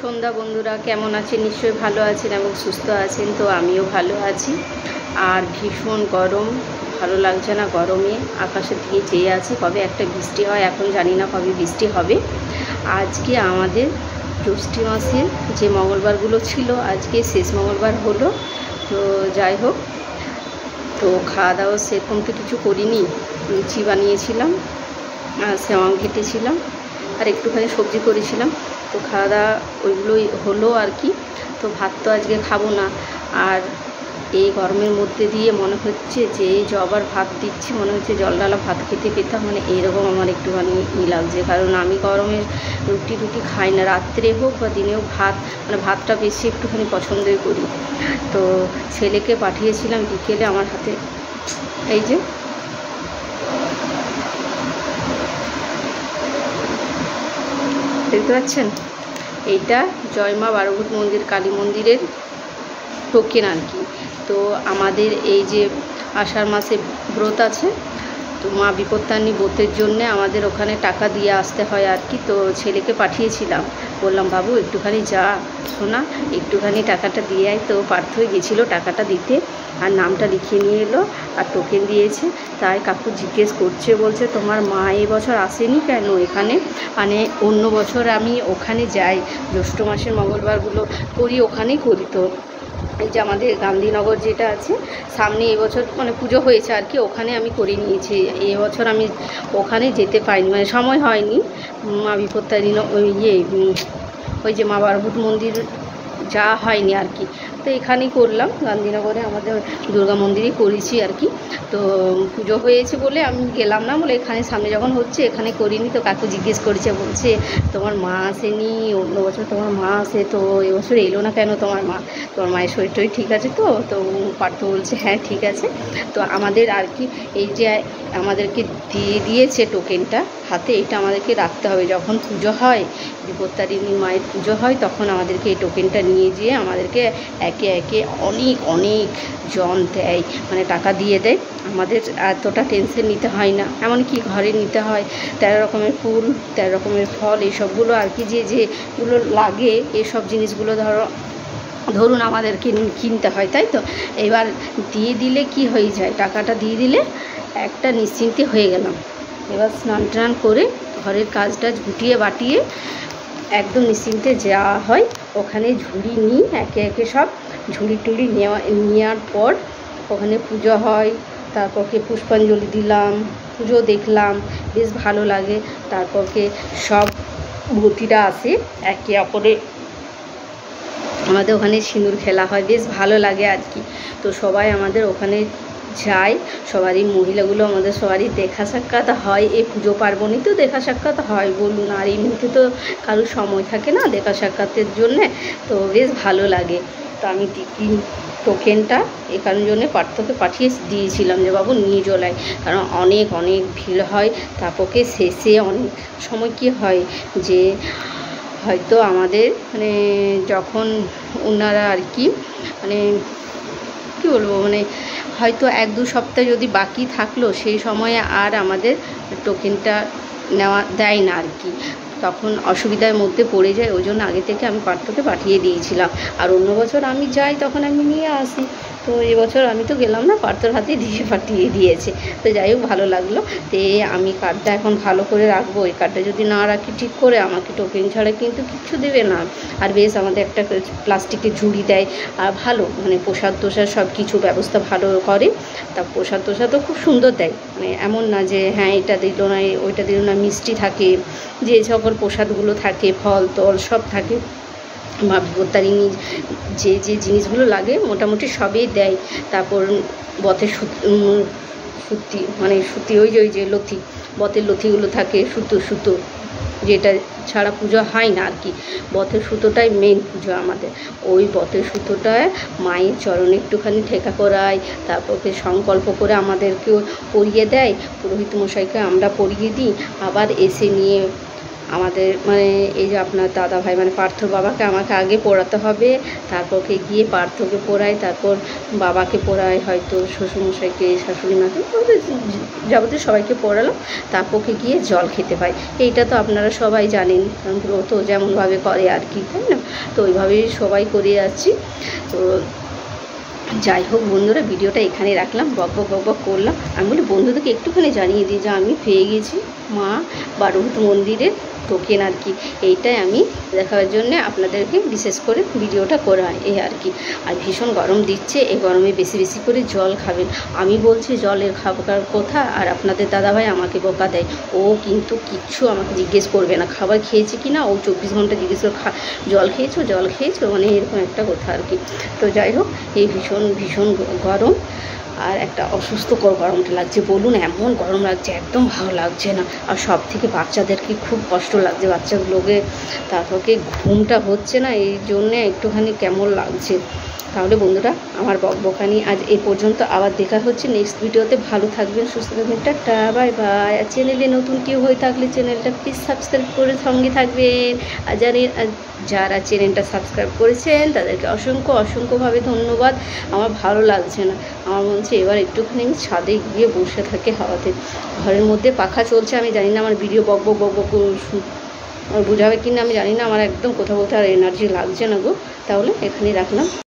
সন্ধ্যা বন্ধুরা, কেমন আছেন? নিশ্চয়ই ভালো আছেন এবং সুস্থ আছেন। তো আমিও ভালো আছি। আর ভীষণ গরম, ভালো লাগছে না গরমে। আকাশের দিকে চেয়ে আছি কবে একটা বৃষ্টি হয়, এখন জানি না কবে বৃষ্টি হবে। আজকে আমাদের জ্যৈষ্ঠী মাসের যে মঙ্গলবারগুলো ছিল, আজকে শেষ মঙ্গলবার হলো। তো যাই হোক, তো খাওয়া দাওয়া সেরকম তো কিছু করিনি। লুচি বানিয়েছিলাম, সেমাই কেটেছিলাম, আর একটুখানি সবজি করেছিলাম। তো খাওয়া দাওয়া ওইগুলোই হলো আর কি। তো ভাত তো আজকে খাবো না। আর এই গরমের মধ্যে দিয়ে মনে হচ্ছে যে এই যে আবার ভাত দিচ্ছি, মনে হচ্ছে জল ডালা ভাত খেতে পেতাম, মানে এইরকম আমার একটুখানি লাগছে। কারণ আমি গরমের রুটি খাই না, রাত্রে হোক বা দিনে হোক ভাত, মানে ভাতটা বেশি একটুখানি পছন্দই করি। তো ছেলেকে পাঠিয়েছিলাম বিকেলে, আমার হাতে এই যে দেখতে পাচ্ছেন, এইটা জয়মা বারোভূত মন্দির কালী মন্দিরের টোকেন আর কি। তো আমাদের এই যে আষাঢ় মাসে ব্রত আছে, তো মা বিপত্তারিণী ব্রতের জন্যে আমাদের ওখানে টাকা দিয়ে আসতে হয় আর কি। তো ছেলেকে পাঠিয়েছিলাম, বললাম বাবু একটুখানি যা শোনা, একটুখানি টাকাটা দিয়ে আয়। তো পার্থ গেছিলো টাকাটা দিতে, আর নামটা লিখিয়ে নিয়ে এলো আর টোকেন দিয়েছে। তাই কাকু জিজ্ঞেস করছে, বলছে তোমার মা এবছর আসেনি কেন এখানে? মানে অন্য বছর আমি ওখানে যাই, জ্যৈষ্ঠ মাসের মঙ্গলবারগুলো করি, ওখানেই করি। তো এই যে আমাদের গান্ধীনগর যেটা আছে সামনে, এবছর মানে পুজো হয়েছে আর কি, ওখানে আমি করে নিয়েছি। এবছর আমি ওখানে যেতে পারিনি, মানে সময় হয়নি। মা বিপত্তারিণী ওই যে মা বারভূত মন্দির যাওয়া হয়নি আর কি। তো এখানেই করলাম, গান্ধীনগরে আমাদের দুর্গা মন্দিরেই করেছি আর কি। তো পুজো হয়েছে বলে আমি গেলাম না, বলে এখানে সামনে যখন হচ্ছে এখানে করিনি। তো কাকু জিজ্ঞেস করেছে, বলছে তোমার মা আসেনি? অন্য বছর তোমার মা আসে, তো এবছর এলো না কেন তোমার মা? তোমার মায়ের শরীর টরীর ঠিক আছে তো? তো পার্থ বলছে হ্যাঁ ঠিক আছে। তো আমাদের আর কি এই যে আমাদেরকে দিয়েছে টোকেনটা হাতে, এটা আমাদেরকে রাখতে হবে। যখন পুজো হয়, বিপত্তারিণী মায়ের পুজো হয়, তখন আমাদেরকে এই টোকেনটা নিয়ে যেয়ে আমাদেরকে একে একে অনেক জন দেয়, মানে টাকা দিয়ে দেয়। আমাদের এতটা টেনশন নিতে হয় না, এমনকি ঘরে নিতে হয় 13 রকমের ফুল, 13 রকমের ফল, এইসবগুলো আর কি, যেগুলো লাগে এসব জিনিসগুলো ধরুন আমাদেরকে কিনতে হয়, তাই তো। এবার দিয়ে দিলে কি হয়ে যায়, টাকাটা দিয়ে দিলে একটা নিশ্চিন্তে হয়ে গেলাম। এবার স্নান টান করে ঘরের কাজটা গুটিয়ে বাটিয়ে একদম নিশ্চিন্তে যাওয়া হয়। ওখানে ঝুড়ি নিই, একে একে সব ঝুড়ি টুড়ি নেওয়ার পর ওখানে পুজো হয়। তারপরকে পুষ্পাঞ্জলি দিলাম, পুজো দেখলাম, বেশ ভালো লাগে। তারপরকে সব ভূতিরা আসে, একে অপরে আমাদের ওখানে সিঁদুর খেলা হয়, বেশ ভালো লাগে আর কি। তো সবাই আমাদের ওখানে যাই, সবারই মহিলাগুলো আমাদের সবারই দেখা সাক্ষাৎ হয়। এই পুজো পার্বণে তো দেখা সাক্ষাৎ হয় বলুন, আর এমনিতে তো কারোর সময় থাকে না দেখা সাক্ষাতের জন্যে। তো বেশ ভালো লাগে। তো আমি টোকেনটা এই কারণ জন্যে পার্থকে পাঠিয়ে দিয়েছিলাম যে বাবু নিয়ে চলাই, কারণ অনেক ভিড় হয়। তারপরে শেষে অনেক সময় কি হয় যে হয়তো আমাদের মানে যখন ওনারা আর কি মানে কী বলবো, মানে হয়তো 1-2 সপ্তাহ যদি বাকি থাকলো, সেই সময়ে আর আমাদের টোকেনটা দেয় না আর কি, তখন অসুবিধার মধ্যে পড়ে যায়। ওই জন্য আগে থেকে আমি পার্থকে পাঠিয়ে দিয়েছিলাম। আর অন্য বছর আমি যাই তখন আমি নিয়ে আসি। তো এবছর আমি তো গেলাম না, পার্থর হাতে পাঠিয়ে দিয়েছে। তো যাই হোক, ভালো লাগলো। তো আমি কার্ডটা এখন ভালো করে রাখবো। এই কার্ডটা যদি না রাখি ঠিক করে, আমাকে টোকেন ছাড়া কিন্তু কিচ্ছু দেবে না। আর বেশ আমাদের একটা প্লাস্টিকের ঝুড়ি দেয়, আর ভালো মানে প্রসাদ সব কিছু ব্যবস্থা ভালো করে। তা প্রসাদ তো খুব সুন্দর দেয়, মানে এমন না যে হ্যাঁ এটা দিল না ওইটা দিল না। মিষ্টি থাকে, যে সকল প্রসাদগুলো থাকে, ফল টল সব থাকে। মা বিপত্তারিণীর যে জিনিসগুলো লাগে মোটামুটি সবই দেয়। তারপর বতের সুতি, মানে সুতি ওই যে লথি, বতের লথিগুলো থাকে, সুতো যেটা ছাড়া পুজো হয় না আর কি। বতের সুতোটাই মেন পুজো আমাদের। ওই বতের সুতোটায় মায়ের চরণে একটুখানি ঠেকা করায়, তারপরে সংকল্প করে আমাদেরকেও পরিয়ে দেয়। পুরোহিত মশাইকে আমরা পরিয়ে দিই, আবার এসে নিয়ে আমাদের মানে এই যে আপনার দাদা ভাই মানে পার্থর বাবাকে আমাকে আগে পড়াতে হবে, তারপরকে গিয়ে পার্থকে পড়াই, তারপর বাবাকে পড়াই, হয়তো শ্বশুরমশাইকে শাশুড়ি মাকে যাবতীয় সবাইকে পড়ালাম, তারপরকে গিয়ে জল খেতে পাই। এইটা তো আপনারা সবাই জানেন, ব্রত যেমনভাবে করে আর কি, তাই না? তো ওইভাবেই সবাই করে যাচ্ছি। তো যাই হোক বন্ধুরা, ভিডিওটা এখানে রাখলাম, বক বক করলাম। আমি বলি বন্ধুদেরকে একটুখানি জানিয়ে দিই যে আমি পেয়ে গেছি মা বারুভূত মন্দিরের টোকেন আর কি। এইটাই আমি দেখার জন্য আপনাদেরকে বিশেষ করে ভিডিওটা করা এই আর কি। আর ভীষণ গরম দিচ্ছে, এই গরমে বেশি বেশি করে জল খাবেন। আমি বলছি জলের খাবার কথা, আর আপনাদের দাদাভাই আমাকে বোকা দেয়। ও কিন্তু কিচ্ছু আমাকে জিজ্ঞেস করবে না খাবার খেয়েছি কি না, ও 24 ঘন্টা জিজ্ঞেস করে জল খেয়েছো মানে এরকম একটা কথা আর কি। তো যাই হোক, এই ভীষণ ভীষণ গরম, আর একটা অসুস্থকর গরমটা লাগছে। বলুন এমন গরম লাগছে, একদম ভালো লাগছে না। আর সব থেকে বাচ্চাদেরকে খুব কষ্ট লাগছে, বাচ্চাগুলোকে, তারপরে ঘুমটা হচ্ছে না, এই জন্যে একটুখানি কেমন লাগছে। তাহলে বন্ধুরা, আমার বকবকানি আজ এই পর্যন্ত, আবার দেখা হচ্ছে নেক্সট ভিডিওতে। ভালো থাকবেন, সুস্থ থাকবেন, টাটা বাই বাই। আর চ্যানেলে নতুন কেউ হয়ে থাকলে চ্যানেলটা প্লিজ সাবস্ক্রাইব করে সঙ্গে থাকবেন। আর যারা চ্যানেলটা সাবস্ক্রাইব করেছেন তাদেরকে অসংখ্যভাবে ধন্যবাদ। আমার ভালো লাগছে না, আমার মনে হচ্ছে এবার একটুখানি আমি ছাদে গিয়ে বসে থাকি হাওয়াতে। ঘরের মধ্যে পাখা চলছে, আমি জানি না আমার ভিডিও বক বোঝাবে কিনা আমি জানি না, আমার একদম কোথাও আর এনার্জি লাগছে না গো। তাহলে এখানেই রাখলাম।